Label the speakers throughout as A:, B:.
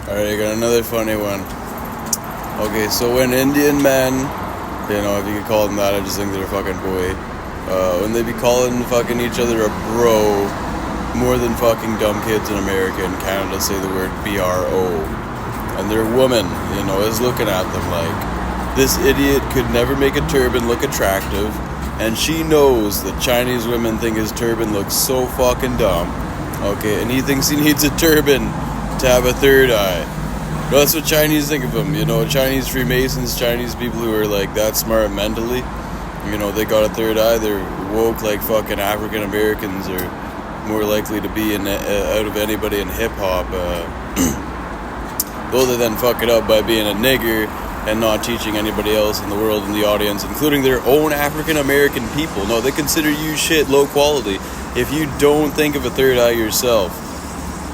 A: Alright, I got another funny one. Okay, so when Indian men, if you could call them that, I just think they're a fucking boy. When they be calling fucking each other a bro, more than fucking dumb kids in America and Canada say the word BRO. And their woman, is looking at them like, this idiot could never make a turban look attractive, and she knows that Chinese women think his turban looks so fucking dumb. Okay, and he thinks he needs a turban to have a third eye. No, that's what Chinese think of him, Chinese Freemasons, Chinese people who are like that smart mentally, they got a third eye, they're woke like fucking African Americans are more likely to be out of anybody in hip-hop, though they then fuck it up by being a nigger and not teaching anybody else in the world in the audience, including their own African American people. No, they consider you shit low quality if you don't think of a third eye yourself,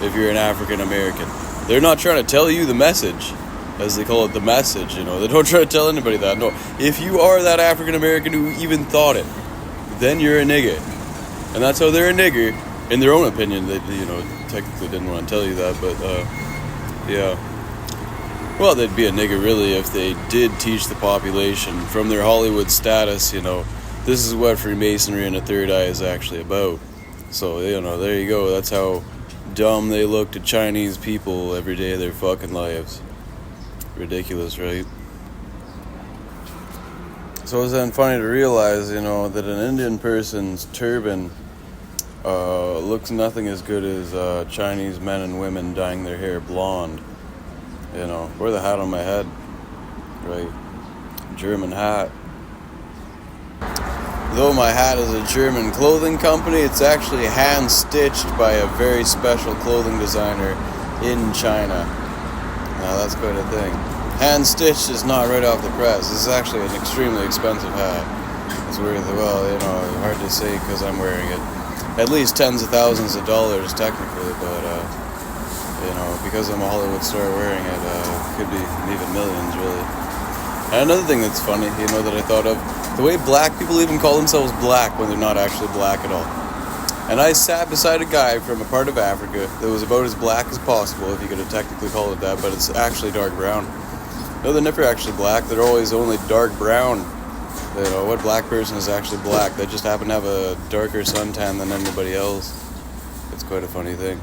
A: if you're an African American. They're not trying to tell you the message, as they call it, the message, They don't try to tell anybody that. No, if you are that African American who even thought it, then you're a nigger. And that's how they're a nigger, in their own opinion. They, technically didn't want to tell you that, but, yeah. Well, they'd be a nigger, really, if they did teach the population from their Hollywood status, this is what Freemasonry and a third eye is actually about. So, there you go. That's how dumb they look to Chinese people every day of their fucking lives. Ridiculous, right? So it's then funny to realize, that an Indian person's turban looks nothing as good as Chinese men and women dyeing their hair blonde. Or the hat on my head, right? German hat. Though my hat is a German clothing company, it's actually hand-stitched by a very special clothing designer in China. Now that's quite a thing. Hand-stitched is not right off the press. This is actually an extremely expensive hat. It's weird, hard to say because I'm wearing it. At least tens of thousands of dollars technically, but because I'm a Hollywood star wearing it, could be even millions, really. And another thing that's funny, that I thought of, the way black people even call themselves black when they're not actually black at all. And I sat beside a guy from a part of Africa that was about as black as possible, if you could technically call it that, but it's actually dark brown. No, they're never actually black, they're always only dark brown. What black person is actually black? They just happen to have a darker suntan than anybody else. It's quite a funny thing.